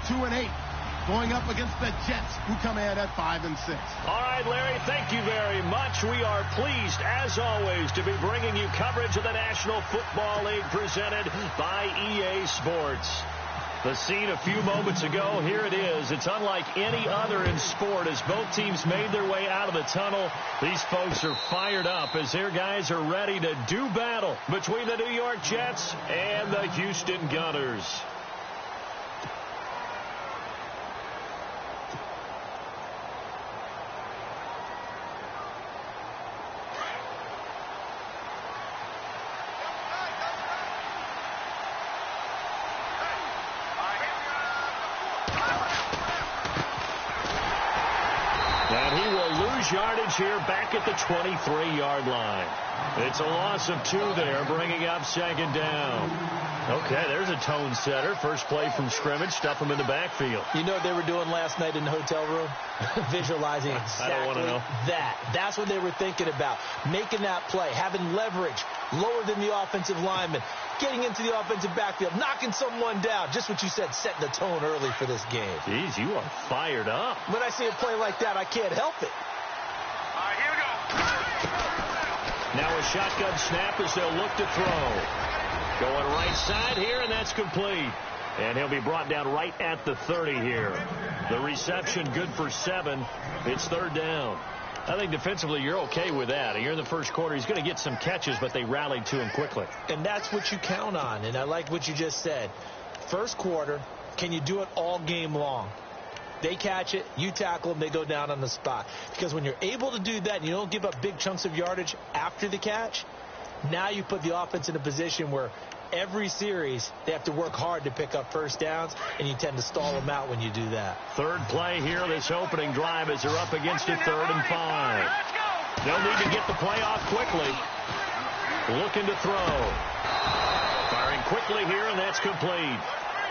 2-8, going up against the Jets, who come ahead at 5-6. All right, Larry, thank you very much. We are pleased, as always, to be bringing you coverage of the National Football League presented by EA Sports. The scene a few moments ago, here it is. It's unlike any other in sport as both teams made their way out of the tunnel. These folks are fired up as their guys are ready to do battle between the New York Jets and the Houston Gunners. And he will lose yardage here back at the 23-yard line. It's a loss of 2 there, bringing up second down. Okay, there's a tone setter. First play from scrimmage, stuff him in the backfield. You know what they were doing last night in the hotel room? Visualizing exactly I don't want to know. that. That's what they were thinking about. Making that play, having leverage, lower than the offensive lineman, getting into the offensive backfield, knocking someone down. Just what you said, setting the tone early for this game. Jeez, you are fired up. When I see a play like that, I can't help it. All right, here we go. Now a shotgun snap as they'll look to throw. Going right side here, and that's complete. And he'll be brought down right at the 30 here. The reception good for 7. It's third down. I think defensively you're okay with that. You're in the first quarter. He's going to get some catches, but they rallied to him quickly. And that's what you count on. And I like what you just said. First quarter, can you do it all game long? They catch it, you tackle them, they go down on the spot. Because when you're able to do that and you don't give up big chunks of yardage after the catch, now you put the offense in a position where every series they have to work hard to pick up first downs, and you tend to stall them out when you do that. Third play here, this opening drive as they're up against it, 3rd and 5. They'll need to get the play off quickly. Looking to throw. Firing quickly here, and that's complete.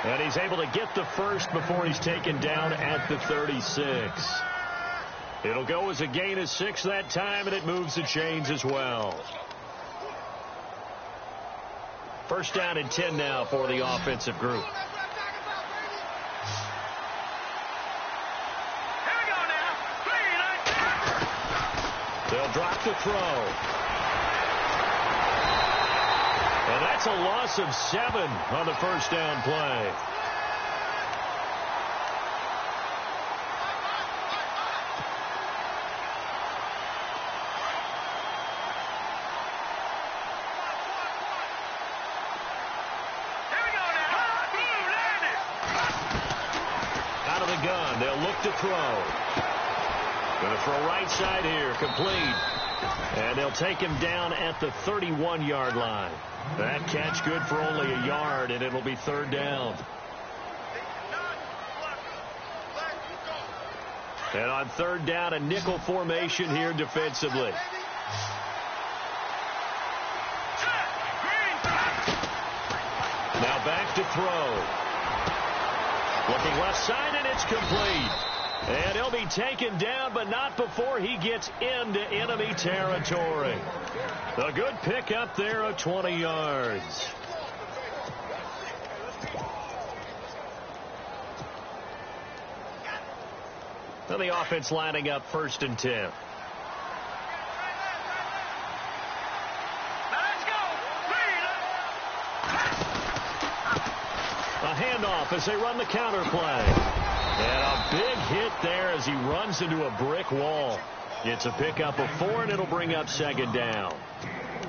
And he's able to get the first before he's taken down at the 36. It'll go as a gain of 6 that time, and it moves the chains as well. First down and 10 now for the offensive group. They'll drop the throw. And that's a loss of 7 on the first down play. Out of the gun, they'll look to throw. Going to throw right side here, complete. And they'll take him down at the 31-yard line. That catch good for only a yard, and it'll be third down. And on third down, a nickel formation here defensively. Now back to throw. Looking left side, and it's complete. And he'll be taken down, but not before he gets into enemy territory. A good pickup there of 20 yards. Now the offense lining up 1st and 10. A handoff as they run the counter play. And a big hit there as he runs into a brick wall. It's a pickup of 4, and it'll bring up second down.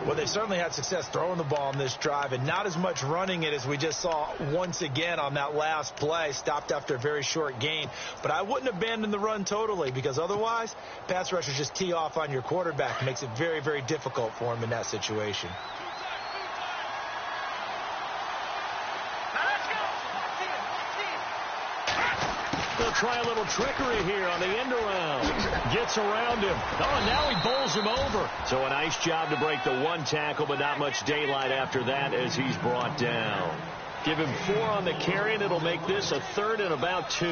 Well, they certainly had success throwing the ball on this drive, and not as much running it as we just saw once again on that last play. Stopped after a very short gain. But I wouldn't abandon the run totally, because otherwise, pass rushers just tee off on your quarterback. It makes it very, very difficult for him in that situation. They'll try a little trickery here on the end around. Gets around him. Oh, and now he bowls him over. So a nice job to break the 1 tackle, but not much daylight after that as he's brought down. Give him 4 on the carry, and it'll make this a 3rd and about 2.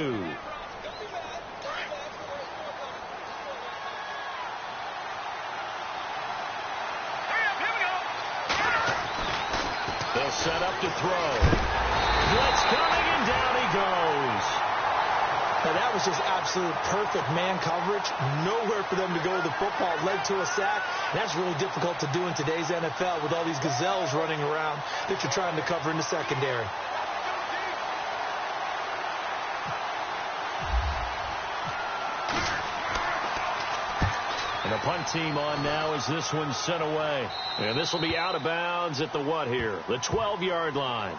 They'll set up to throw. Blitz coming, and down he goes. That was just absolute perfect man coverage. Nowhere for them to go with the football. Led to a sack. And that's really difficult to do in today's NFL with all these gazelles running around that you're trying to cover in the secondary. And the punt team on now as this one's sent away. And this will be out of bounds at the what here? The 12-yard line.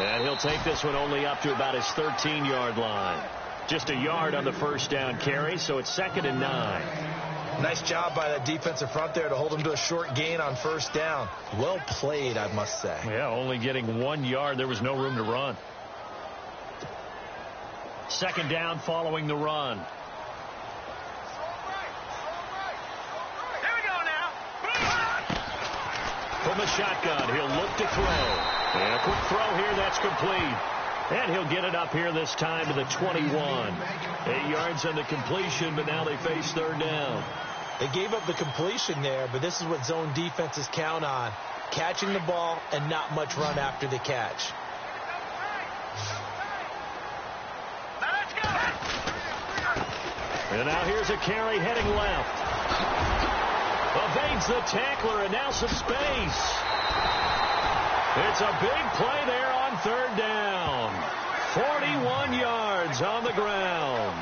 And he'll take this one only up to about his 13-yard line. Just a yard on the first down carry, so it's 2nd and 9. Nice job by that defensive front there to hold him to a short gain on first down. Well played, I must say. Yeah, only getting 1 yard. There was no room to run. 2nd down following the run. Here we go now. From the shotgun, he'll look to throw. And a quick throw here, that's complete. And he'll get it up here this time to the 21. 8 yards on the completion, but now they face 3rd down. They gave up the completion there, but this is what zone defenses count on. Catching the ball and not much run after the catch. And now here's a carry heading left. Evades the tackler, and now some space. It's a big play there on 3rd down. 41 yards on the ground.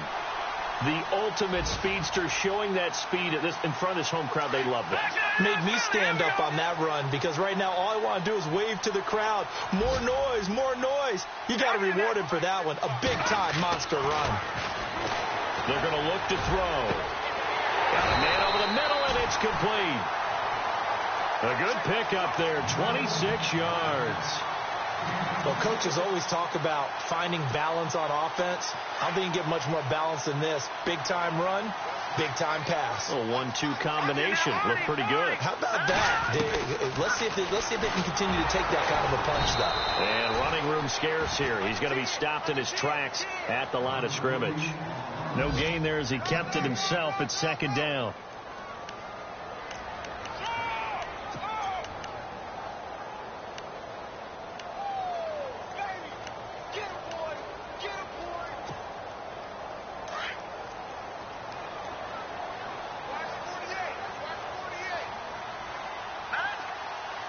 The ultimate speedster, showing that speed at this in front of this home crowd. They love that. Made me stand up on that run because right now all I want to do is wave to the crowd. More noise, more noise. You got to reward him for that one. A big-time monster run. They're going to look to throw. Got a man over the middle, and it's complete. A good pickup there, 26 yards. Well, coaches always talk about finding balance on offense. I don't think you can get much more balance than this. Big-time run, big-time pass. A 1-2 combination. Looked pretty good. How about that? Let's see if they can continue to take that kind of a punch, though. And running room scarce here. He's going to be stopped in his tracks at the line of scrimmage. No gain there as he kept it himself at 2nd down.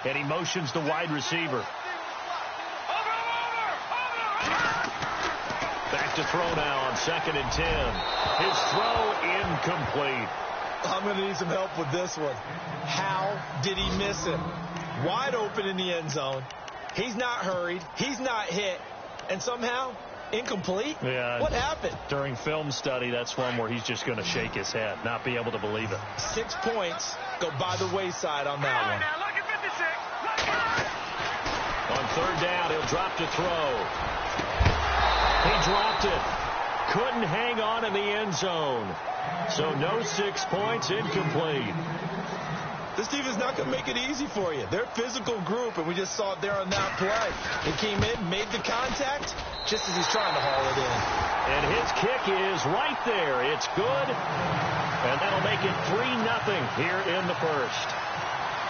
And he motions the wide receiver. Back to throw now on 2nd and 10. His throw incomplete. I'm going to need some help with this one. How did he miss him? Wide open in the end zone. He's not hurried. He's not hit. And somehow, incomplete? Yeah. What happened? During film study, that's one where he's just going to shake his head, not be able to believe it. 6 points go by the wayside on that one. Now look at 56. On 3rd down, he'll drop to throw. He dropped it. Couldn't hang on in the end zone. So no 6 points, incomplete. This team is not going to make it easy for you. They're a physical group, and we just saw it there on that play. He came in, made the contact, just as he's trying to haul it in. And his kick is right there. It's good. And that'll make it 3-0 here in the first.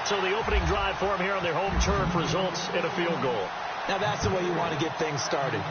So the opening drive for him here on their home turf results in a field goal. Now that's the way you want to get things started.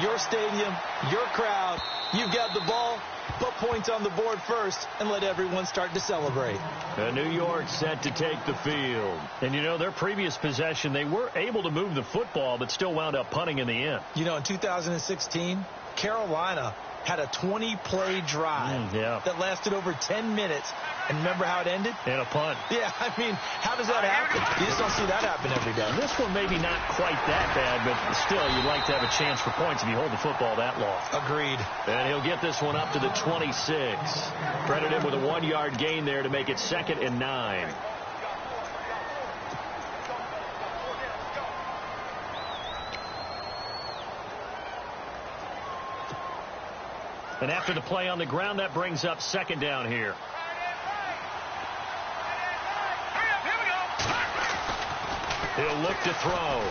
Your stadium, your crowd, you've got the ball, put points on the board first, and let everyone start to celebrate. And New York set to take the field. And, you know, their previous possession, they were able to move the football, but still wound up punting in the end. You know, in 2016, Carolina had a 20-play drive that lasted over 10 minutes. And remember how it ended? In a punt. Yeah, I mean, how does that happen? You just don't see that happen every day. This one maybe not quite that bad, but still, you'd like to have a chance for points if you hold the football that long. Agreed. And he'll get this one up to the 26. Credit him with a 1-yard gain there to make it 2nd and 9. And after the play on the ground, that brings up second down here. He'll look to throw.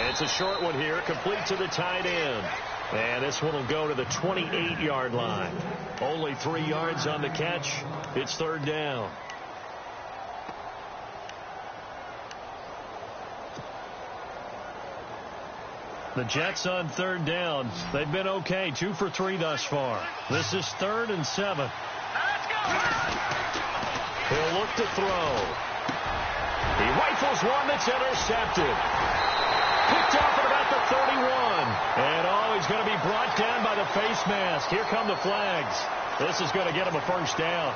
It's a short one here, complete to the tight end. And this one will go to the 28-yard line. Only 3 yards on the catch. It's third down. The Jets on third down. They've been okay, 2 for 3 thus far. This is 3rd and 7. He'll look to throw. He rifles one that's intercepted. Picked off at about the 31. And he's going to be brought down by the face mask. Here come the flags. This is going to get him a first down.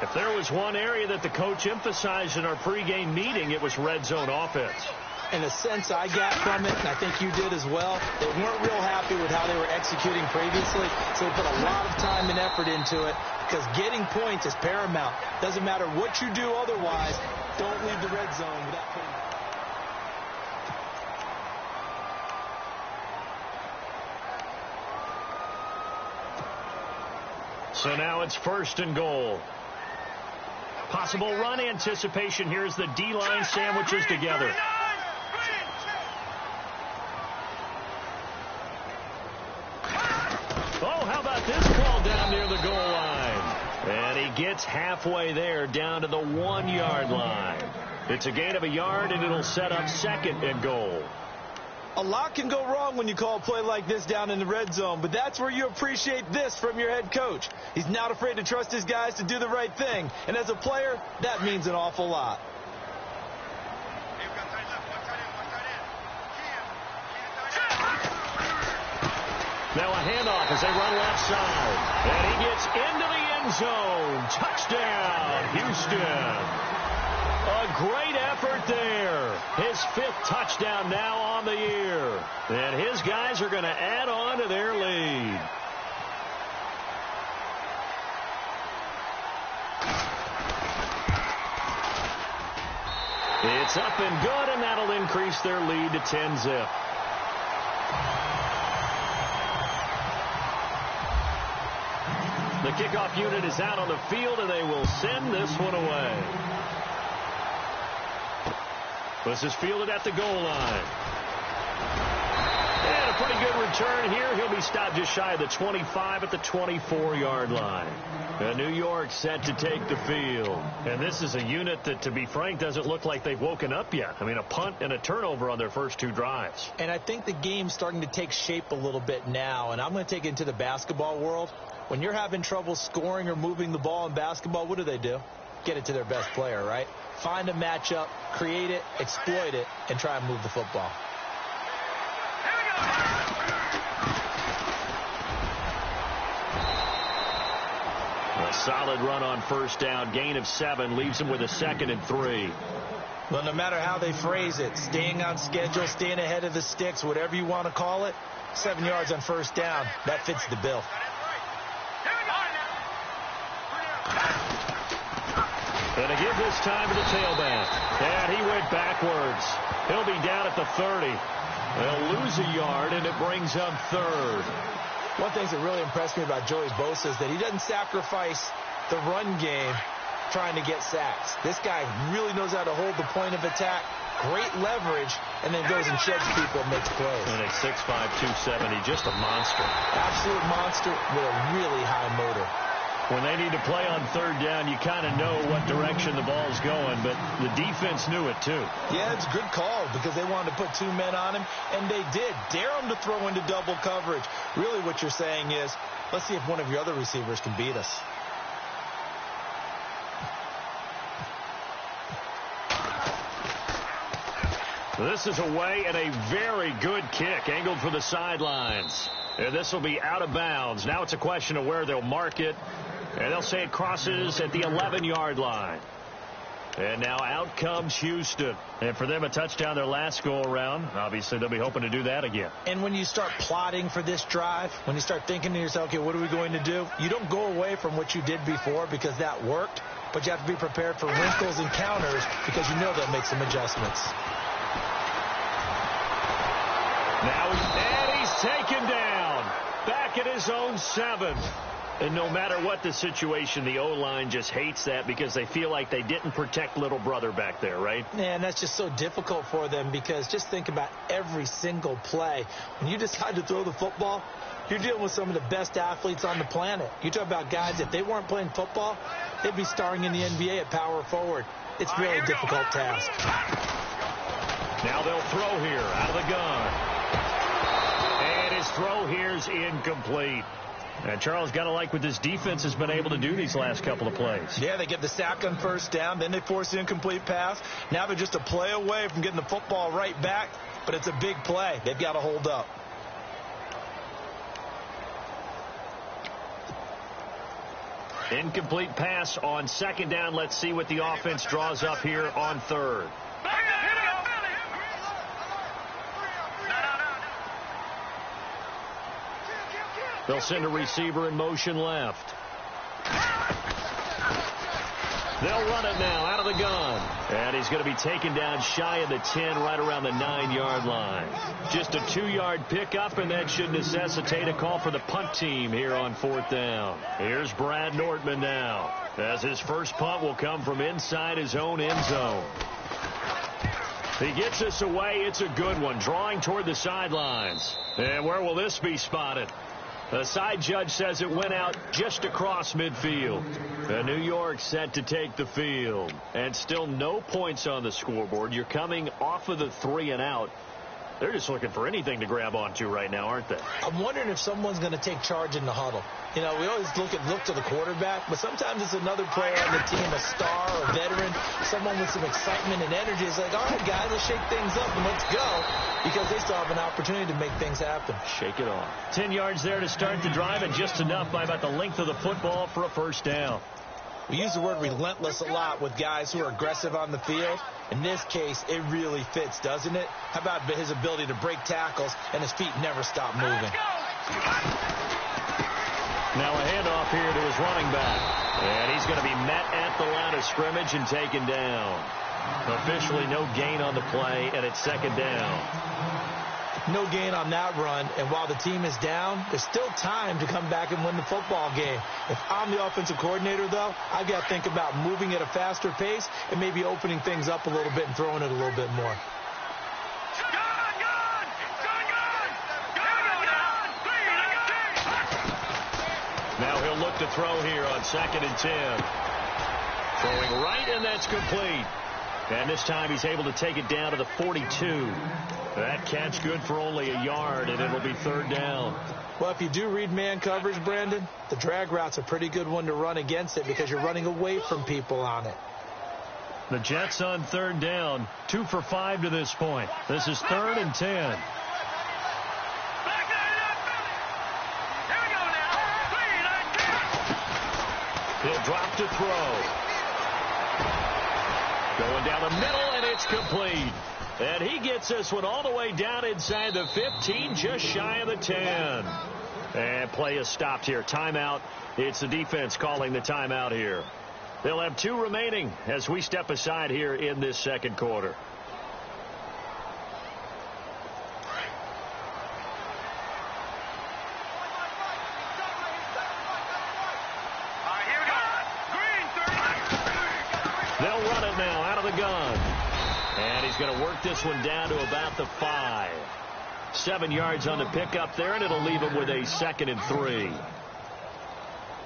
If there was one area that the coach emphasized in our pregame meeting, it was red zone offense. In a sense I got from it, and I think you did as well, they weren't real happy with how they were executing previously, so they put a lot of time and effort into it because getting points is paramount. Doesn't matter what you do otherwise, don't leave the red zone without putting... So now it's 1st and goal. Possible run anticipation here as the D-line sandwiches together. Oh, how about this call down near the goal line? And he gets halfway there down to the 1-yard line. It's a gain of a yard, and it'll set up 2nd and goal. A lot can go wrong when you call a play like this down in the red zone, but that's where you appreciate this from your head coach. He's not afraid to trust his guys to do the right thing, and as a player, that means an awful lot. Now a handoff as they run left side, and he gets into the end zone. Touchdown, Houston. A great effort there. His 5th touchdown now on the year. And his guys are going to add on to their lead. It's up and good, and that'll increase their lead to 10-zip. The kickoff unit is out on the field, and they will send this one away. This is fielded at the goal line. And a pretty good return here. He'll be stopped just shy of the 25 at the 24-yard line. And New York set to take the field. And this is a unit that, to be frank, doesn't look like they've woken up yet. I mean, a punt and a turnover on their first 2 drives. And I think the game's starting to take shape a little bit now. And I'm going to take it into the basketball world. When you're having trouble scoring or moving the ball in basketball, what do? Get it to their best player, right? Find a matchup, create it, exploit it, and try and move the football. A solid run on first down. Gain of 7 leaves him with a 2nd and 3. Well, no matter how they phrase it, staying on schedule, staying ahead of the sticks, whatever you want to call it, 7 yards on first down, that fits the bill. And to give this time to the tailback. And he went backwards. He'll be down at the 30. They'll lose a yard, and it brings up 3rd. One thing that really impressed me about Joey Bosa is that he doesn't sacrifice the run game trying to get sacks. This guy really knows how to hold the point of attack, great leverage, and then goes and sheds people and makes plays. And at 6'5", 270, just a monster. Absolute monster with a really high motor. When they need to play on third down, you kind of know what direction the ball's going, but the defense knew it too. Yeah, it's a good call because they wanted to put 2 men on him, and they did. Dare him to throw into double coverage. Really what you're saying is, let's see if one of your other receivers can beat us. This is away and a very good kick, angled for the sidelines. And this will be out of bounds. Now it's a question of where they'll mark it. And they'll say it crosses at the 11-yard line. And now out comes Houston. And for them, a touchdown their last go-around. Obviously, they'll be hoping to do that again. And when you start plotting for this drive, when you start thinking to yourself, okay, what are we going to do? You don't go away from what you did before because that worked, but you have to be prepared for wrinkles and counters because you know they'll make some adjustments. Now he's taken down. Back at his own 7. And no matter what the situation, the O-line just hates that because they feel like they didn't protect little brother back there, right? Man, that's just so difficult for them because just think about every single play. When you decide to throw the football, you're dealing with some of the best athletes on the planet. You talk about guys, if they weren't playing football, they'd be starring in the NBA at power forward. It's really a difficult task. Now they'll throw here out of the gun. And his throw here's incomplete. And Charles, got to like what this defense has been able to do these last couple of plays. Yeah, they get the sack on first down, then they force the incomplete pass. Now they're just a play away from getting the football right back, but it's a big play. They've got to hold up. Incomplete pass on second down. Let's see what the offense draws up here on third. They'll send a receiver in motion left. They'll run it now out of the gun. And he's going to be taken down shy of the 10, right around the 9-yard line. Just a 2-yard pickup, and that should necessitate a call for the punt team here on fourth down. Here's Brad Nortman now, as his first punt will come from inside his own end zone. He gets this away. It's a good one, drawing toward the sidelines. And where will this be spotted? The side judge says it went out just across midfield. New York set to take the field. And still no points on the scoreboard. You're coming off of the 3 and out. They're just looking for anything to grab onto right now, aren't they? I'm wondering if someone's going to take charge in the huddle. You know, we always look to the quarterback, but sometimes it's another player on the team, a star, a veteran, someone with some excitement and energy. It's like, all right, guys, let's shake things up and let's go, because they still have an opportunity to make things happen. Shake it off. 10 yards there to start the drive, and just enough by about the length of the football for a first down. We use the word relentless a lot with guys who are aggressive on the field. In this case, it really fits, doesn't it? How about his ability to break tackles and his feet never stop moving? Now a handoff here to his running back. And he's going to be met at the line of scrimmage and taken down. Officially no gain on the play, and it's second down. No gain on that run, and while the team is down, there's still time to come back and win the football game. If I'm the offensive coordinator, though, I've got to think about moving at a faster pace and maybe opening things up a little bit and throwing it a little bit more. Now he'll look to throw here on 2nd and 10. Throwing right, and that's complete. And this time he's able to take it down to the 42. That catch good for only a yard, and it'll be third down. Well, if you do read man coverage, Brandon, the drag route's a pretty good one to run against it because you're running away from people on it. The Jets on third down, 2 for 5 to this point. This is 3rd and 10. He'll drop to throw. Going down the middle, and it's complete. And he gets this one all the way down inside the 15, just shy of the 10. And play is stopped here. Timeout. It's the defense calling the timeout here. They'll have 2 remaining as we step aside here in this second quarter. They'll run it now out of the gun. And he's going to work this one down to about the 5. 7 yards on the pickup there, and it'll leave him with a 2nd and 3.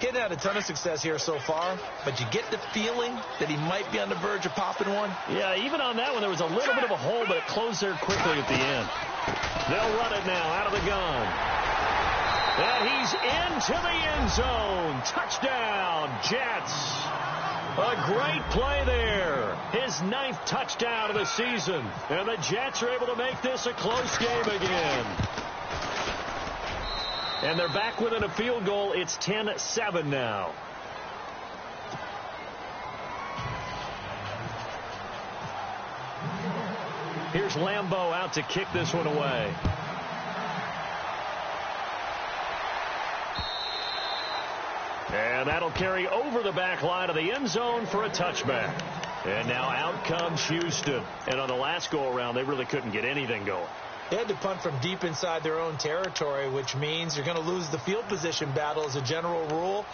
Getting had a ton of success here so far, but you get the feeling that he might be on the verge of popping one. Yeah, even on that one, there was a little bit of a hole, but it closed there quickly at the end. They'll run it now out of the gun. And he's into the end zone. Touchdown, Jets. A great play there. His 9th touchdown of the season. And the Jets are able to make this a close game again. And they're back within a field goal. It's 10-7 now. Here's Lambeau out to kick this one away. And that'll carry over the back line of the end zone for a touchback. And now out comes Houston. And on the last go-around, they really couldn't get anything going. They had to punt from deep inside their own territory, which means you're going to lose the field position battle as a general rule.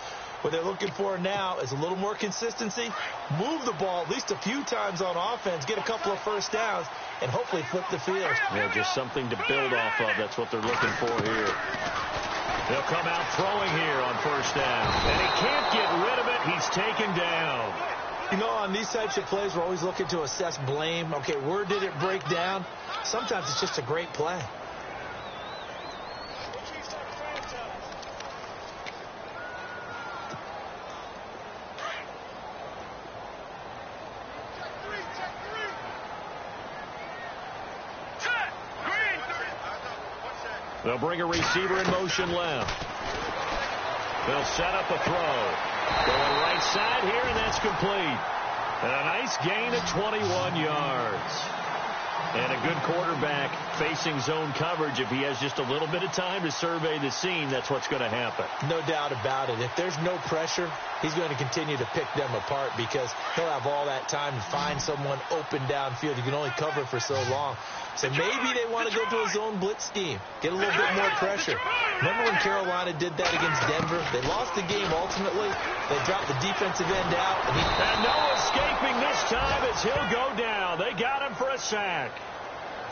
What they're looking for now is a little more consistency, move the ball at least a few times on offense, get a couple of first downs, and hopefully flip the field. Yeah, just something to build off of. That's what they're looking for here. They'll come out throwing here on first down. And he can't get rid of it. He's taken down. You know, on these types of plays, we're always looking to assess blame. Okay, where did it break down? Sometimes it's just a great play. They'll bring a receiver in motion left. They'll set up a throw. Going right side here, and that's complete. And a nice gain of 21 yards. And a good quarterback facing zone coverage. If he has just a little bit of time to survey the scene, that's what's going to happen. No doubt about it. If there's no pressure, he's going to continue to pick them apart because he'll have all that time to find someone open downfield. You can only cover for so long. So maybe they want to go to a zone blitz scheme, get a little bit more pressure. Remember when Carolina did that against Denver? They lost the game ultimately. They dropped the defensive end out. And no escaping this time as he'll go down. They got him for a sack.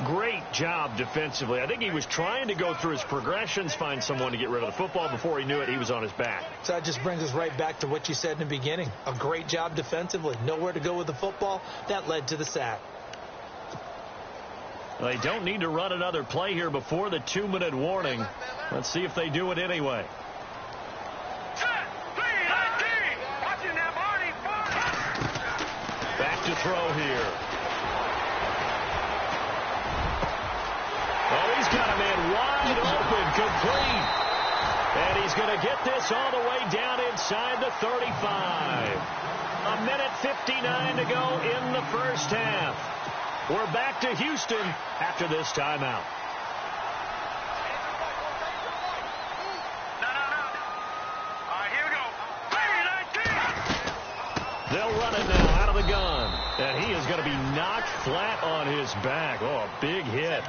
Great job defensively. I think he was trying to go through his progressions, find someone to get rid of the football. Before he knew it, he was on his back. So that just brings us right back to what you said in the beginning. A great job defensively. Nowhere to go with the football. That led to the sack. They don't need to run another play here before the 2-minute warning. Let's see if they do it anyway. Back to throw here. Oh, he's got a man wide open, complete. And he's going to get this all the way down inside the 35. A minute 59 to go in the first half. We're back to Houston after this timeout. Here we go. They'll run it now out of the gun. And he is going to be knocked flat on his back. Oh, a big hit.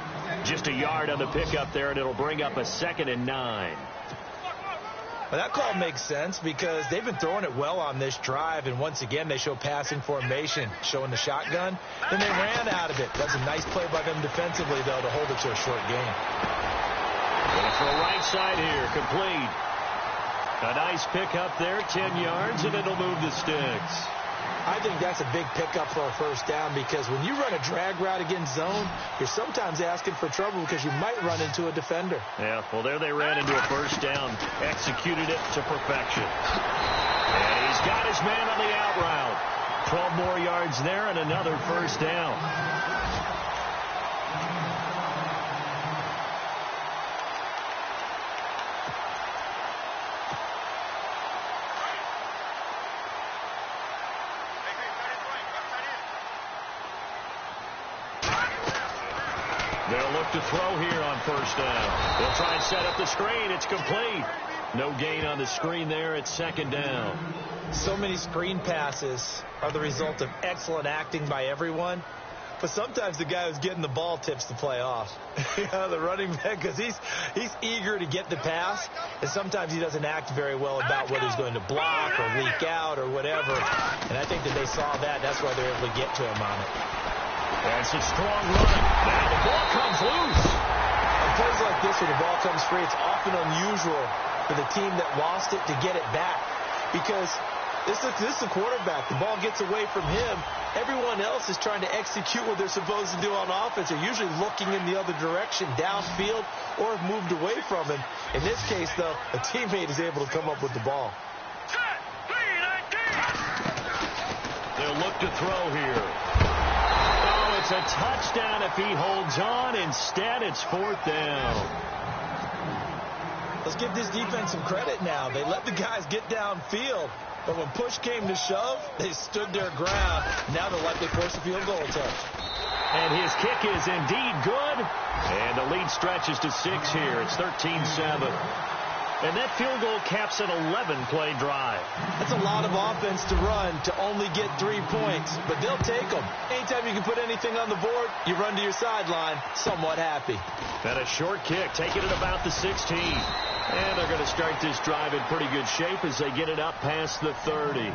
Just a yard on the pickup there, and it'll bring up a 2nd and 9. Well, that call makes sense because they've been throwing it well on this drive, and once again they show passing formation, showing the shotgun. Then they ran out of it. That's a nice play by them defensively, though, to hold it to a short gain. Going for a right side here, complete. A nice pickup there, 10 yards, and it'll move the sticks. I think that's a big pickup for a first down because when you run a drag route against zone, you're sometimes asking for trouble because you might run into a defender. Yeah, well, there they ran into a first down, executed it to perfection. And he's got his man on the out route. 12 more yards there and another first down. They'll look to throw here on first down. They'll try and set up the screen. It's complete. No gain on the screen there. It's 2nd down. So many screen passes are the result of excellent acting by everyone. But sometimes the guy who's getting the ball tips the play off. The running back, because he's eager to get the pass. And sometimes he doesn't act very well about whether he's going to block or leak out or whatever. And I think that they saw that. That's why they're able to get to him on it. That's a strong run. Now the ball comes loose. On plays like this where the ball comes free, it's often unusual for the team that lost it to get it back. Because this is the quarterback. The ball gets away from him. Everyone else is trying to execute what they're supposed to do on offense. They're usually looking in the other direction, downfield, or have moved away from him. In this case, though, a teammate is able to come up with the ball. They'll look to throw here. It's a touchdown if he holds on. Instead, it's 4th down. Let's give this defense some credit now. They let the guys get downfield, but when push came to shove, they stood their ground. Now they'll likely force a field goal attempt. And his kick is indeed good. And the lead stretches to 6 here. It's 13-7. And that field goal caps an 11-play drive. That's a lot of offense to run to only get 3 points, but they'll take them. Anytime you can put anything on the board, you run to your sideline somewhat happy. And a short kick, taking it about the 16. And they're going to start this drive in pretty good shape as they get it up past the 30.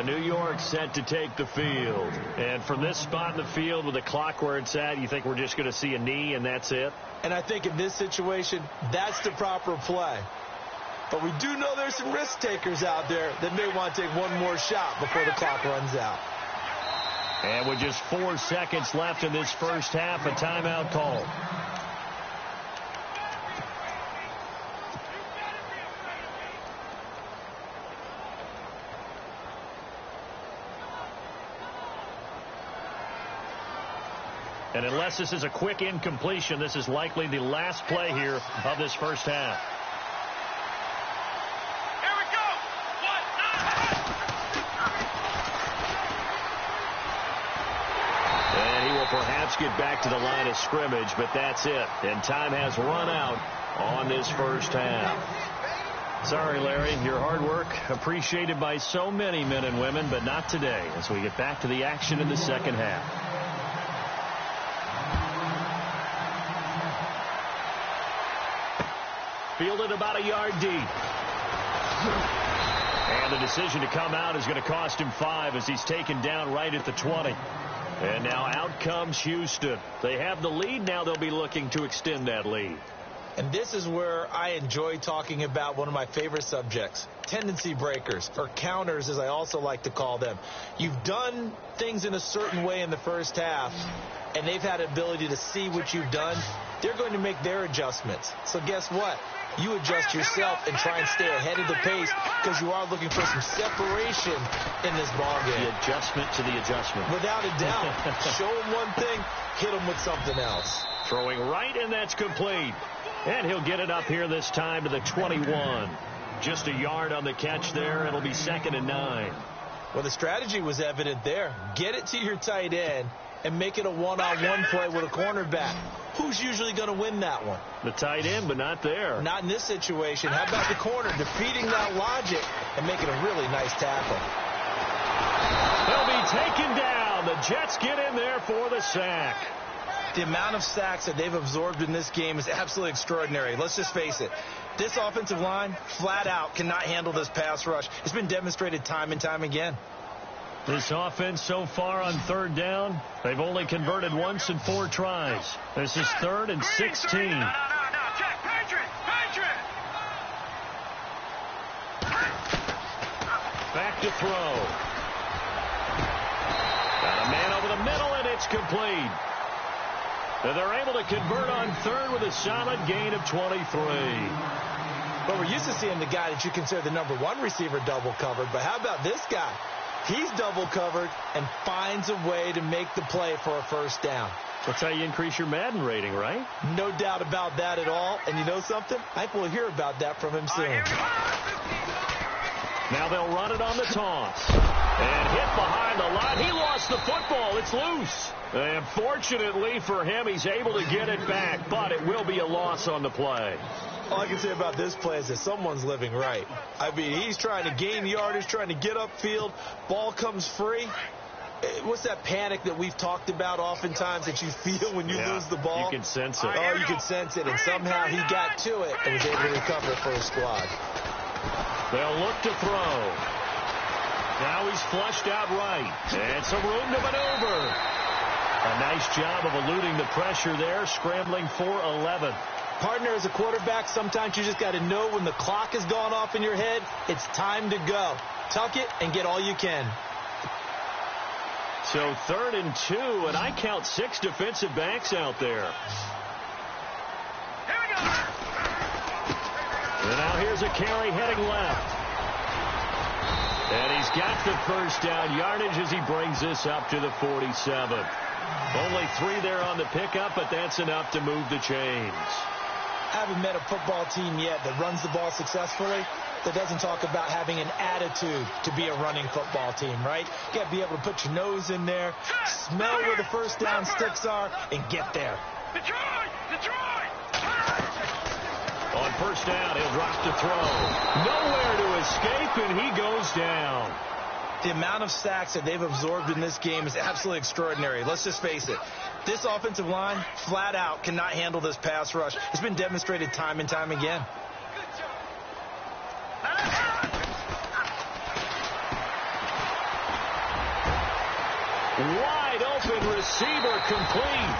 New York set to take the field. And from this spot in the field with the clock where it's at, you think we're just going to see a knee and that's it? And I think in this situation, that's the proper play. But we do know there's some risk takers out there that may want to take one more shot before the clock runs out. And with just 4 seconds left in this first half, a timeout call. And unless this is a quick incompletion, this is likely the last play here of this first half. Perhaps get back to the line of scrimmage, but that's it. And time has run out on this first half. Sorry, Larry, your hard work appreciated by so many men and women, but not today as we get back to the action in the second half. Fielded about a yard deep. And the decision to come out is going to cost him 5 as he's taken down right at the 20. And now out comes Houston. They have the lead. Now they'll be looking to extend that lead. And this is where I enjoy talking about one of my favorite subjects, tendency breakers, or counters as I also like to call them. You've done things in a certain way in the first half, and they've had the ability to see what you've done. They're going to make their adjustments. So guess what? You adjust yourself and try and stay ahead of the pace because you are looking for some separation in this ballgame. The adjustment to the adjustment. Without a doubt. Show them one thing, hit them with something else. Throwing right, and that's complete. And he'll get it up here this time to the 21. Just a yard on the catch there. It'll be 2nd and 9. Well, the strategy was evident there. Get it to your tight end and make it a one-on-one play with a cornerback. Who's usually going to win that one? The tight end, but not there. Not in this situation. How about the corner defeating that logic and making a really nice tackle? They'll be taken down. The Jets get in there for the sack. The amount of sacks that they've absorbed in this game is absolutely extraordinary. Let's just face it. This offensive line, flat out, cannot handle this pass rush. It's been demonstrated time and time again. This offense so far on 3rd down, they've only converted once in 4 tries. This is 3rd and 16. No, check, Patriot. Back to throw. Got a man over the middle, and it's complete. And they're able to convert on 3rd with a solid gain of 23. But we're used to seeing the guy that you consider the number 1 receiver double covered. But how about this guy? He's double covered and finds a way to make the play for a first down. That's how you increase your Madden rating, right? No doubt about that at all. And you know something? I think we'll hear about that from him soon. Now they'll run it on the toss. And hit behind the line. He lost the football. It's loose. And fortunately for him, he's able to get it back. But it will be a loss on the play. All I can say about this play is that someone's living right. I mean, he's trying to gain yardage, trying to get upfield. Ball comes free. What's that panic that we've talked about oftentimes that you feel when you lose the ball? You can sense it. Oh, you can sense it. And somehow he got to it and was able to recover it for his squad. They'll look to throw. Now he's flushed out right. And some room to maneuver. A nice job of eluding the pressure there, scrambling for 11. Partner, as a quarterback, sometimes you just got to know when the clock has gone off in your head, it's time to go. Tuck it and get all you can. So 3rd and 2, and I count 6 defensive backs out there. Here we go. And now here's a carry heading left. And he's got the first down yardage as he brings this up to the 47. Only 3 there on the pickup, but that's enough to move the chains. I haven't met a football team yet that runs the ball successfully that doesn't talk about having an attitude to be a running football team, right? You got to be able to put your nose in there, smell where the first down sticks are, and get there. Detroit! On first down, he'll drop to throw. Nowhere to escape, and he goes down. The amount of sacks that they've absorbed in this game is absolutely extraordinary. Let's just face it. This offensive line, flat out, cannot handle this pass rush. It's been demonstrated time and time again. Wide open receiver complete.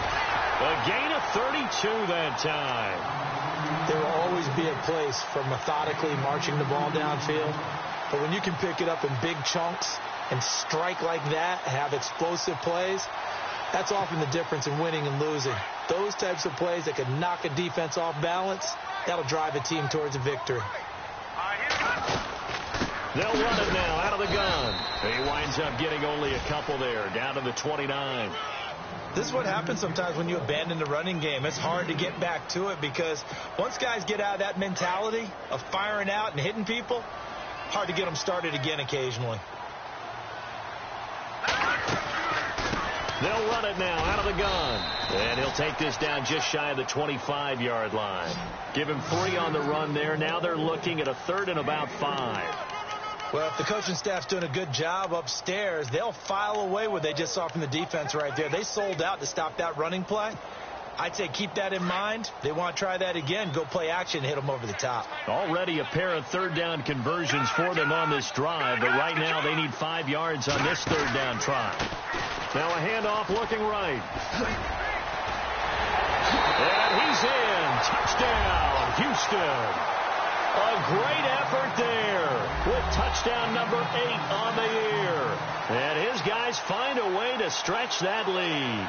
A gain of 32 that time. There will always be a place for methodically marching the ball downfield. But when you can pick it up in big chunks and strike like that, have explosive plays, that's often the difference in winning and losing. Those types of plays that can knock a defense off balance, that'll drive a team towards a victory. They'll run it now out of the gun. He winds up getting only a couple there, down to the 29. This is what happens sometimes when you abandon the running game. It's hard to get back to it because once guys get out of that mentality of firing out and hitting people, hard to get them started again occasionally. They'll run it now out of the gun. And he'll take this down just shy of the 25-yard line. Give him 3 on the run there. Now they're looking at a 3rd and about 5. Well, if the coaching staff's doing a good job upstairs, they'll file away what they just saw from the defense right there. They sold out to stop that running play. I'd say keep that in mind. They want to try that again. Go play action and hit them over the top. Already a pair of 3rd down conversions for them on this drive, but right now they need 5 yards on this 3rd down try. Now a handoff looking right. And he's in. Touchdown, Houston. A great effort there with touchdown number 8 on the year. And his guys find a way to stretch that lead.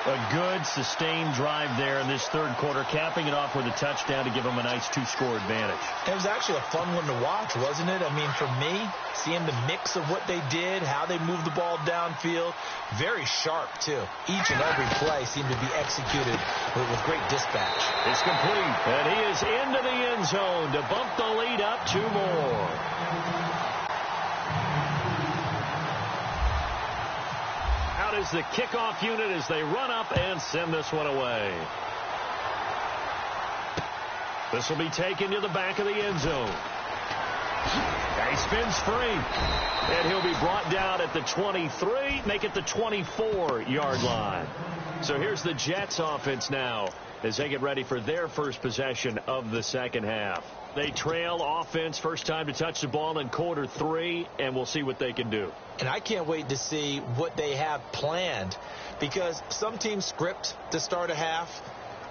A good, sustained drive there in this 3rd quarter, capping it off with a touchdown to give them a nice 2-score advantage. It was actually a fun one to watch, wasn't it? I mean, for me, seeing the mix of what they did, how they moved the ball downfield, very sharp, too. Each and every play seemed to be executed with great dispatch. It's complete, and he is into the end zone to bump the lead up 2 more. Is the kickoff unit as they run up and send this one away. This will be taken to the back of the end zone. He spins free, and he'll be brought down at the 23, make it the 24-yard line. So here's the Jets offense now as they get ready for their first possession of the second half. They trail offense, first time to touch the ball in quarter 3, and we'll see what they can do. And I can't wait to see what they have planned, because some teams script to start a half.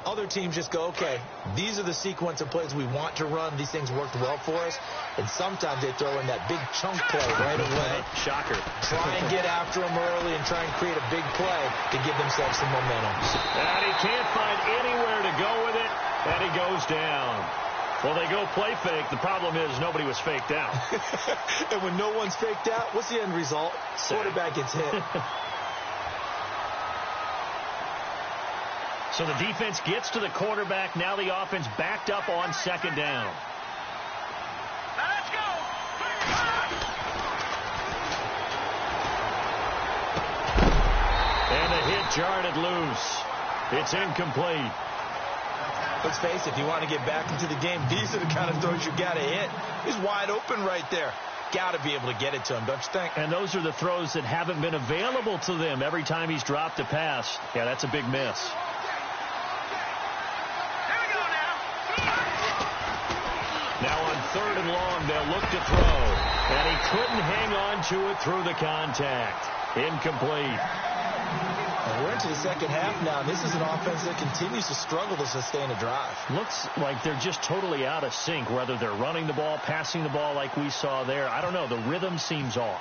Other teams just go, okay, these are the sequence of plays we want to run. These things worked well for us. And sometimes they throw in that big chunk play right away. Shocker. Try and get after them early and try and create a big play to give themselves some momentum. And he can't find anywhere to go with it, and he goes down. Well, they go play fake. The problem is nobody was faked out. And when no one's faked out, what's the end result? Quarterback gets hit. So the defense gets to the quarterback. Now the offense backed up on 2nd down. Let's go. And the hit jarred it loose. It's incomplete. Let's face it, if you want to get back into the game, these are the kind of throws you got to hit. He's wide open right there. Got to be able to get it to him, don't you think? And those are the throws that haven't been available to them every time he's dropped a pass. Yeah, that's a big miss. Here we go now. Now on 3rd and long, they'll look to throw. And he couldn't hang on to it through the contact. Incomplete. And we're into the second half now. This is an offense that continues to struggle to sustain a drive. Looks like they're just totally out of sync, whether they're running the ball, passing the ball like we saw there. I don't know. The rhythm seems off.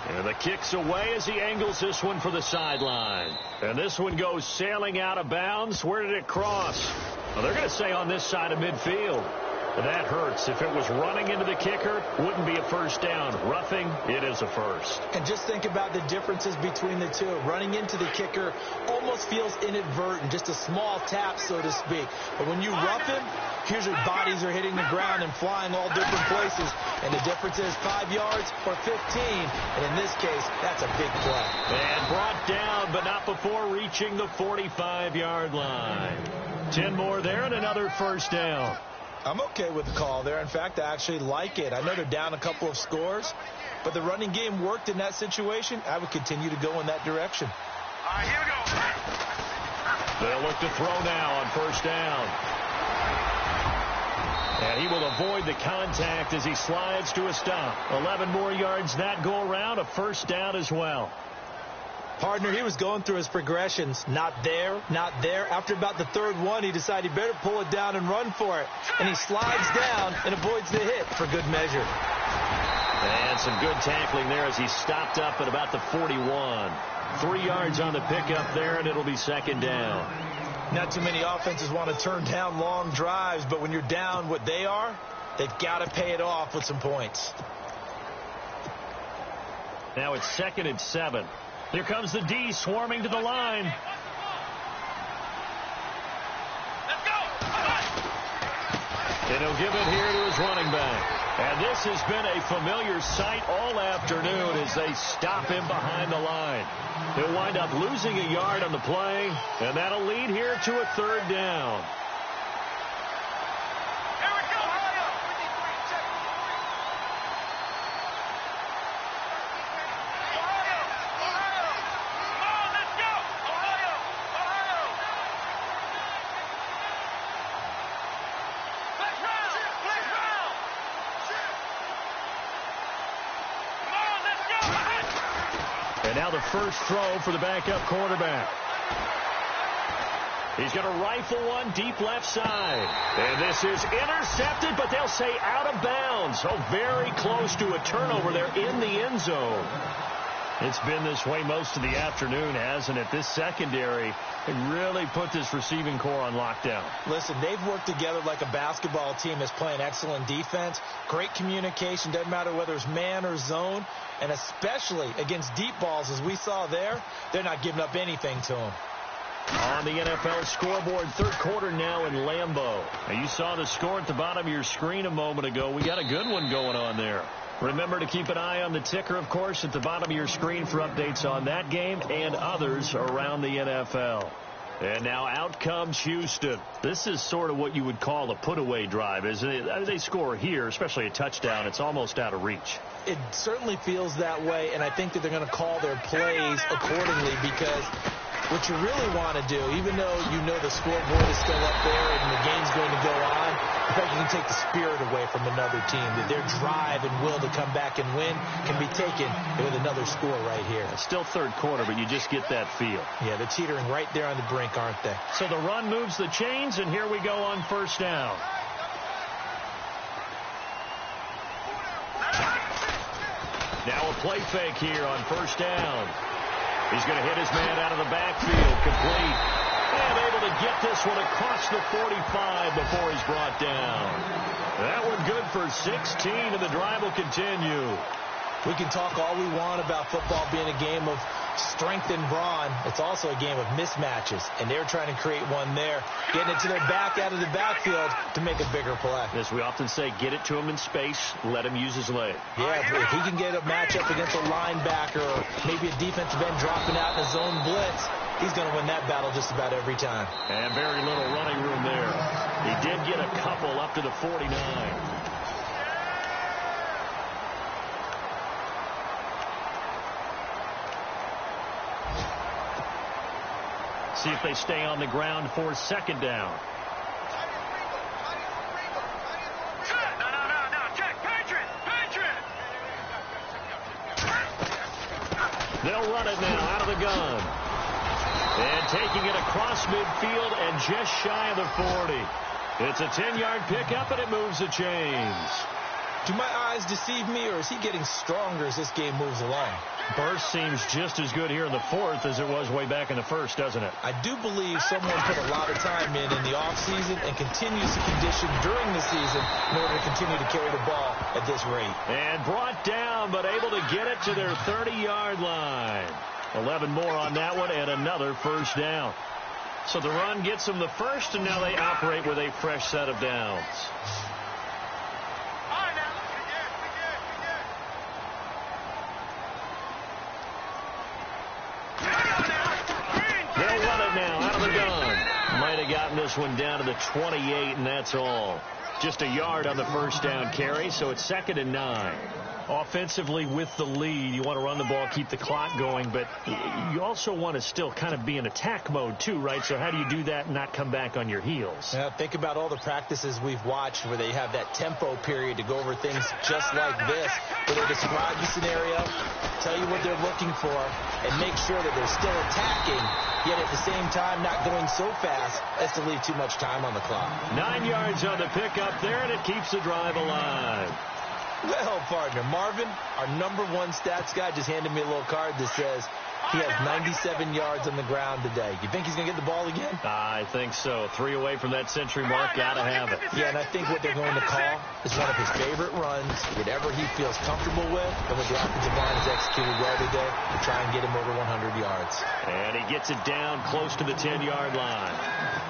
And the kick's away as he angles this one for the sideline. And this one goes sailing out of bounds. Where did it cross? Well, they're going to say on this side of midfield. That hurts. If it was running into the kicker, wouldn't be a first down. Roughing, it is a first. And just think about the differences between the two. Running into the kicker almost feels inadvertent, just a small tap, so to speak. But when you rough him, here's your bodies are hitting the ground and flying all different places. And the difference is 5 yards or 15. And in this case, that's a big play. And brought down, but not before reaching the 45-yard line. 10 more there and another first down. I'm okay with the call there. In fact, I actually like it. I know they're down a couple of scores, but the running game worked in that situation. I would continue to go in that direction. All right, here we go. They'll look to throw now on first down. And he will avoid the contact as he slides to a stop. 11 more yards that go around, a first down as well. Partner, he was going through his progressions. Not there, not there. After about the third one, he decided he better pull it down and run for it. And he slides down and avoids the hit for good measure. And some good tackling there as he stopped up at about the 41. 3 yards on the pickup there, and it'll be second down. Not too many offenses want to turn down long drives, but when you're down what they are, they've got to pay it off with some points. Now it's 2nd and 7. Here comes the D swarming to the line. Let's go. And he'll give it here to his running back. And this has been a familiar sight all afternoon as they stop him behind the line. He'll wind up losing a yard on the play, and that'll lead here to a third down. Here we go, Ohio. Ohio. Ohio. Come on, let's go. Ohio. Ohio. Flex round. Flex round. Come on, let's go. And now the first throw for the backup quarterback. He's going to rifle one deep left side. And this is intercepted, but they'll say out of bounds. So very close to a turnover there in the end zone. It's been this way most of the afternoon, hasn't it? This secondary really put this receiving core on lockdown. Listen, they've worked together like a basketball team that's playing excellent defense. Great communication. Doesn't matter whether it's man or zone. And especially against deep balls, as we saw there, they're not giving up anything to them. On the NFL scoreboard, third quarter now in Lambeau. Now, you saw the score at the bottom of your screen a moment ago. We got a good one going on there. Remember to keep an eye on the ticker, of course, at the bottom of your screen for updates on that game and others around the NFL. And now out comes Houston. This is sort of what you would call a put-away drive, isn't it? They score here, especially a touchdown. It's almost out of reach. It certainly feels that way, and I think that they're going to call their plays accordingly because what you really want to do, even though you know the scoreboard is still up there and the game's going to go on, I think you can take the spirit away from another team. That their drive and will to come back and win can be taken with another score right here. It's still third quarter, but you just get that feel. Yeah, they're teetering right there on the brink, aren't they? So the run moves the chains, and here we go on first down. Now a play fake here on first down. He's going to hit his man out of the backfield, complete. And able to get this one across the 45 before he's brought down. That one good for 16, and the drive will continue. We can talk all we want about football being a game of strength and brawn. It's also a game of mismatches, and they're trying to create one there, getting it to their back out of the backfield to make a bigger play. As we often say, get it to him in space, let him use his leg. Yeah, if he can get a matchup against a linebacker or maybe a defensive end dropping out in a zone blitz, he's going to win that battle just about every time. And very little running room there. He did get a couple up to the 49. See if they stay on the ground for second down. No. Check. Patriot. They'll run it now out of the gun. And taking it across midfield and just shy of the 40. It's a 10-yard pickup, and it moves the chains. Do my eyes deceive me, or is he getting stronger as this game moves along? Burst seems just as good here in the fourth as it was way back in the first, doesn't it? I do believe someone put a lot of time in the offseason and continues to condition during the season in order to continue to carry the ball at this rate. And brought down, but able to get it to their 30-yard line. 11 more on that one, and another first down. So the run gets them the first, and now they operate with a fresh set of downs. They'll run it now out of the gun. Might have gotten this one down to the 28, and that's all. Just a yard on the first down carry, so it's 2nd and 9. Offensively with the lead, you want to run the ball, keep the clock going, but you also want to still kind of be in attack mode too, right? So how do you do that and not come back on your heels? Yeah, think about all the practices we've watched where they have that tempo period to go over things just like this, where they describe the scenario, tell you what they're looking for, and make sure that they're still attacking, yet at the same time not going so fast as to leave too much time on the clock. 9 yards on the pickup there, and it keeps the drive alive. Well, partner, Marvin, our #1 stats guy, just handed me a little card that says he has 97 yards on the ground today. You think he's going to get the ball again? I think so. 3 away from that century mark. Got to have it. Yeah, and I think what they're going to call is one of his favorite runs, whatever he feels comfortable with, and what the offensive line has executed well today to try and get him over 100 yards. And he gets it down close to the 10-yard line.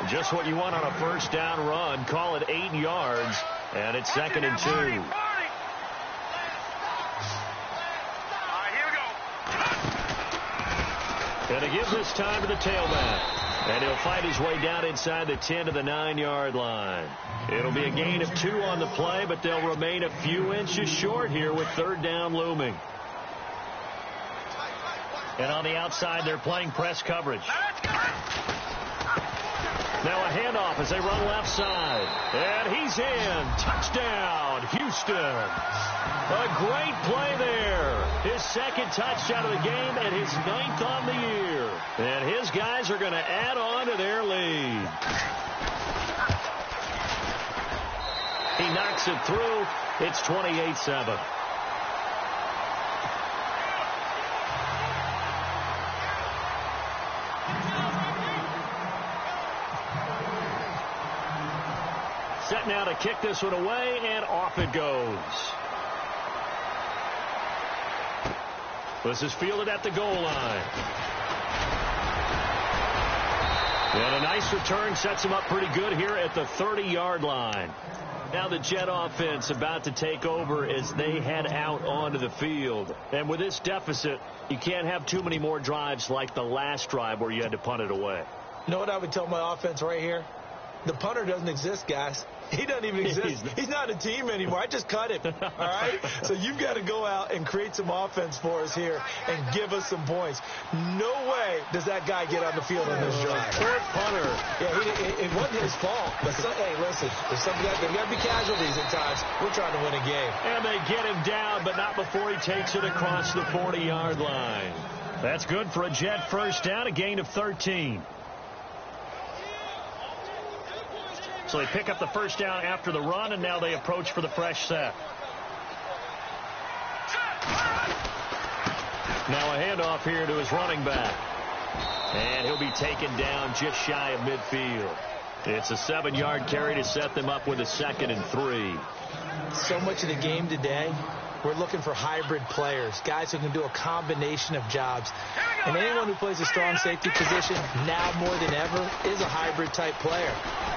Just what you want on a first down run. Call it 8 yards, and it's 2nd and 2. And to give this time to the tailback. And he'll fight his way down inside the 10 to the 9-yard line. It'll be a gain of 2 on the play, but they'll remain a few inches short here with 3rd down looming. And on the outside, they're playing press coverage. Now a handoff as they run left side. And he's in. Touchdown, Houston. A great play there. His 2nd touchdown of the game and his 9th on the year. And his guys are going to add on to their lead. He knocks it through. It's 28-7. Set now to kick this one away, and off it goes. This is fielded at the goal line. And a nice return sets him up pretty good here at the 30-yard line. Now the Jet offense about to take over as they head out onto the field. And with this deficit, you can't have too many more drives like the last drive where you had to punt it away. You know what I would tell my offense right here? The punter doesn't exist, guys. He doesn't even exist. He's not a team anymore. I just cut him. All right? So you've got to go out and create some offense for us here and give us some points. No way does that guy get on the field on this drive. Poor punter. Yeah, it wasn't his fault. But hey, listen, there's got to be casualties at times. We're trying to win a game. And they get him down, but not before he takes it across the 40-yard line. That's good for a Jet first down, a gain of 13. So they pick up the first down after the run, and now they approach for the fresh set. Now a handoff here to his running back. And he'll be taken down just shy of midfield. It's a 7-yard carry to set them up with a 2nd and 3. So much of the game today, we're looking for hybrid players, guys who can do a combination of jobs. And anyone who plays a strong safety position now more than ever is a hybrid type player.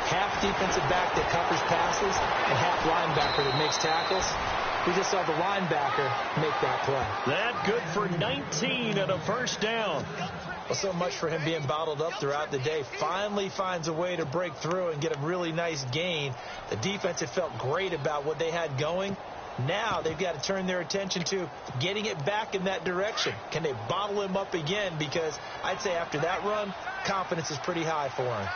Half defensive back that covers passes and half linebacker that makes tackles. We just saw the linebacker make that play. That good for 19 and a first down. Well, so much for him being bottled up throughout the day. Finally finds a way to break through and get a really nice gain. The defense had felt great about what they had going. Now they've got to turn their attention to getting it back in that direction. Can they bottle him up again? Because I'd say after that run, confidence is pretty high for him.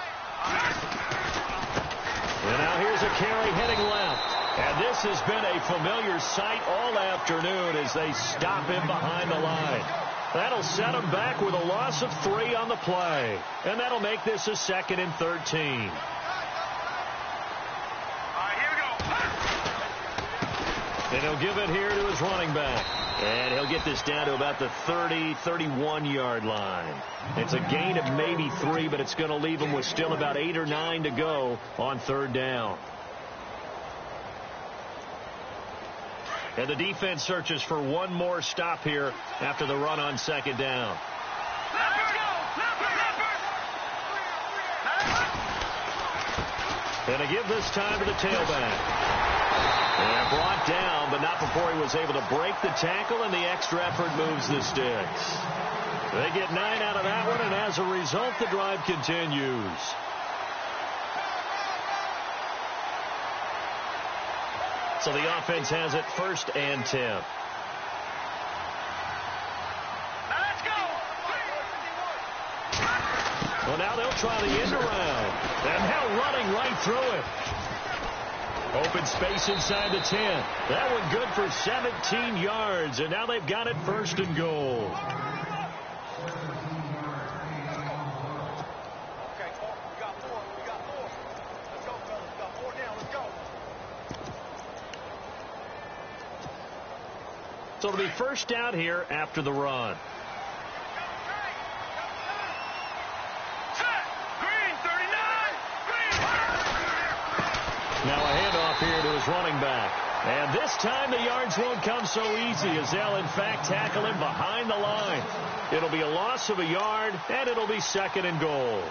And now here's a carry heading left. And this has been a familiar sight all afternoon as they stop him behind the line. That'll set him back with a loss of 3 on the play. And that'll make this a 2nd and 13. And he'll give it here to his running back. And he'll get this down to about the 30, 31-yard line. It's a gain of maybe 3, but it's going to leave him with still about 8 or 9 to go on third down. And the defense searches for one more stop here after the run on second down. And to give this time to the tailback. And brought down, but not before he was able to break the tackle, and the extra effort moves the sticks. They get 9 out of that one, and as a result, the drive continues. So the offense has it 1st and 10. Let's go. Well, now they'll try the end around. And now running right through it. Open space inside the 10. That one good for 17 yards, and now they've got it 1st and goal. Okay, we got 4. We got 4. Let's go, fellas. We got 4 down. Let's go. So it'll be 1st down here after the run. Set. Green, 39. Green. Now a handoff here to his running back. And this time the yards won't come so easy as they'll, in fact, tackle him behind the line. It'll be a loss of a yard, and it'll be 2nd and goal.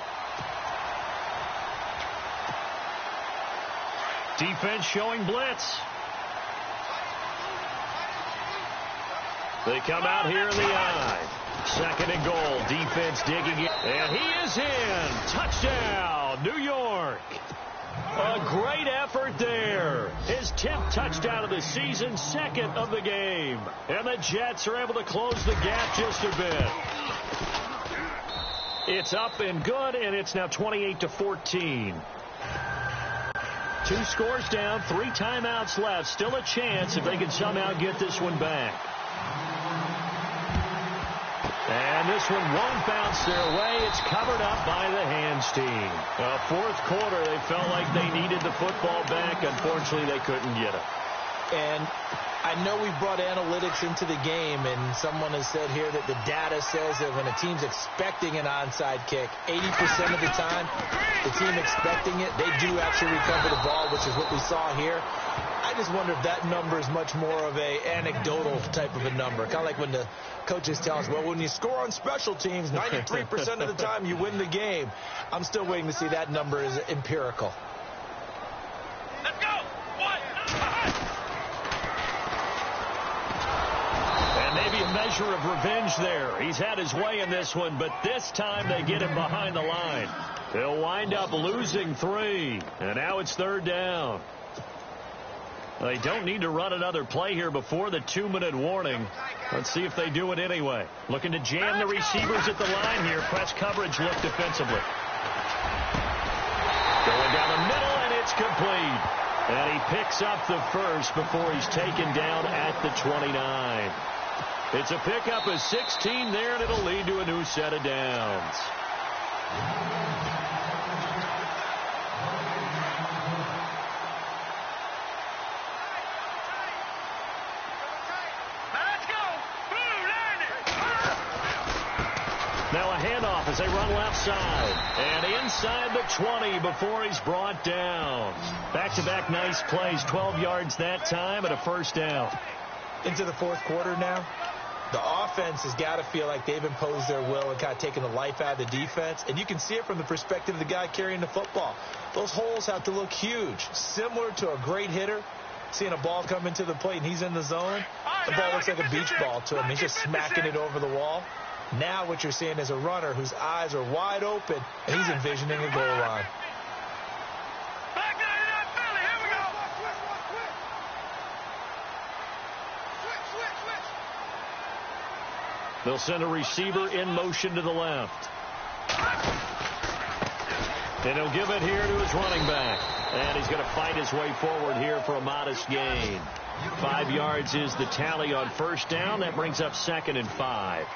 Defense showing blitz. They come out here in the eye. 2nd and goal. Defense digging in. And he is in. Touchdown, New York. A great effort there. His 10th touchdown of the season, 2nd of the game. And the Jets are able to close the gap just a bit. It's up and good, and it's now 28-14. 2 scores down, 3 timeouts left. Still a chance if they can somehow get this one back. And this one won't bounce their way. It's covered up by the hands team. 4th quarter, they felt like they needed the football back. Unfortunately, they couldn't get it. And I know we brought analytics into the game, and someone has said here that the data says that when a team's expecting an onside kick, 80% of the time, the team expecting it, they do actually recover the ball, which is what we saw here. I just wonder if that number is much more of a anecdotal type of a number. Kind of like when the coaches tell us, well, when you score on special teams, 93% of the time you win the game. I'm still waiting to see that number is empirical. Let's go. 1. And maybe a measure of revenge there. He's had his way in this one, but this time they get him behind the line. They'll wind up losing 3, and now it's 3rd down. They don't need to run another play here before the 2-minute warning. Let's see if they do it anyway. Looking to jam the receivers at the line here. Press coverage look defensively. Going down the middle, and it's complete. And he picks up the 1st before he's taken down at the 29. It's a pickup of 16 there, and it'll lead to a new set of downs. Now a handoff as they run left side. And inside the 20 before he's brought down. Back-to-back nice plays. 12 yards that time and a 1st down. Into the 4th quarter now. The offense has got to feel like they've imposed their will and kind of taken the life out of the defense. And you can see it from the perspective of the guy carrying the football. Those holes have to look huge. Similar to a great hitter. Seeing a ball come into the plate and he's in the zone. The ball looks like a beach ball to him. He's just smacking it over the wall. Now what you're seeing is a runner whose eyes are wide open, and he's envisioning a goal line. Back down to that Philly. Here we go. Switch. They'll send a receiver in motion to the left. And he'll give it here to his running back. And he's going to fight his way forward here for a modest gain. 5 yards is the tally on 1st down. That brings up 2nd and 5.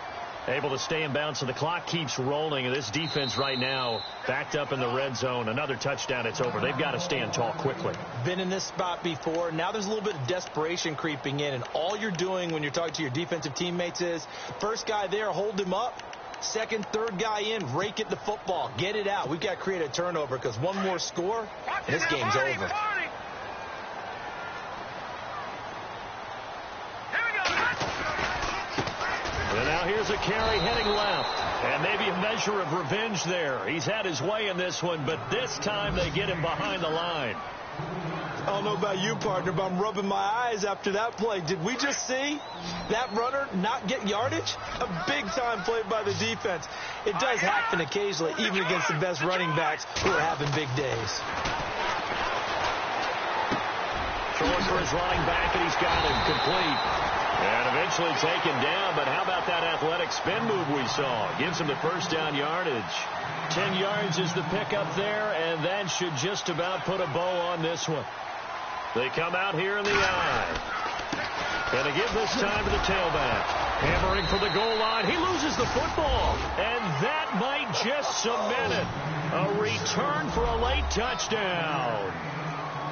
Able to stay in bounds, so the clock keeps rolling, and this defense right now backed up in the red zone. Another touchdown, it's over. They've got to stand tall quickly. Been in this spot before. Now there's a little bit of desperation creeping in, and all you're doing when you're talking to your defensive teammates is, first guy there, hold him up. Second, third guy in, rake at the football. Get it out. We've got to create a turnover because one more score, this game's over. And now here's a carry heading left. And maybe a measure of revenge there. He's had his way in this one, but this time they get him behind the line. I don't know about you, partner, but I'm rubbing my eyes after that play. Did we just see that runner not get yardage? A big-time play by the defense. It does happen occasionally, even against the best running backs who are having big days. Throwing for his running back, and he's got him complete. And eventually taken down, but how about that athletic spin move we saw? Gives him the first down yardage. 10 yards is the pickup there, and that should just about put a bow on this one. They come out here in the eye. And they give this time to the tailback. Hammering for the goal line. He loses the football, and that might just cement it. A return for a late touchdown.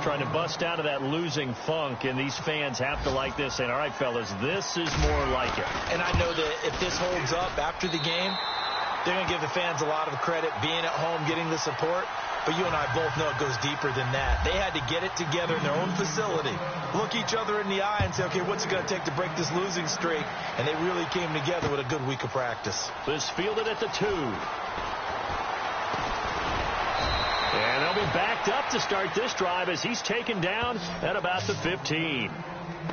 Trying to bust out of that losing funk, and these fans have to like this, saying, all right, fellas, this is more like it. And I know that if this holds up after the game, they're going to give the fans a lot of credit, being at home, getting the support. But you and I both know it goes deeper than that. They had to get it together in their own facility, look each other in the eye and say, okay, what's it going to take to break this losing streak? And they really came together with a good week of practice. This fielded at the 2. And they'll be backed up to start this drive as he's taken down at about the 15.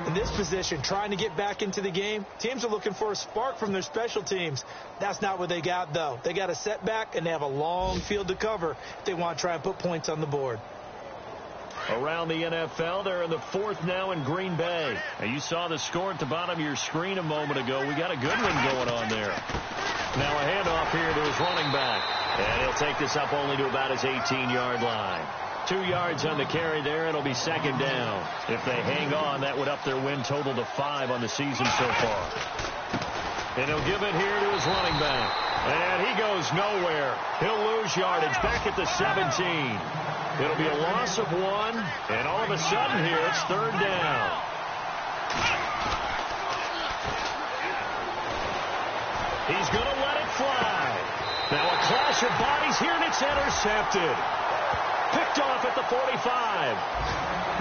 In this position, trying to get back into the game, teams are looking for a spark from their special teams. That's not what they got, though. They got a setback, and they have a long field to cover if they want to try and put points on the board. Around the NFL, they're in the 4th now in Green Bay. And you saw the score at the bottom of your screen a moment ago. We got a good one going on there. Now a handoff here to his running back. And he'll take this up only to about his 18-yard line. 2 yards on the carry there. It'll be second down. If they hang on, that would up their win total to 5 on the season so far. And he'll give it here to his running back. And he goes nowhere. He'll lose yardage back at the 17. It'll be a loss of 1. And all of a sudden here, it's third down. He's going to let it fly. Now a clash of bodies here, and it's intercepted. Picked off at the 45.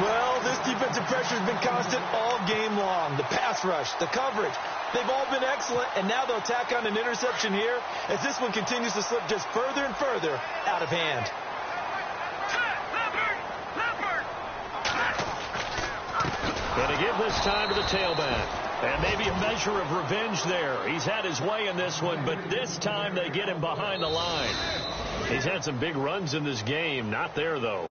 Well, this defensive pressure has been constant all game long. The pass rush, the coverage, they've all been excellent, and now they'll tack on an interception here as this one continues to slip just further and further out of hand. Going to give this time to the tailback. And maybe a measure of revenge there. He's had his way in this one, but this time they get him behind the line. He's had some big runs in this game. Not there, though.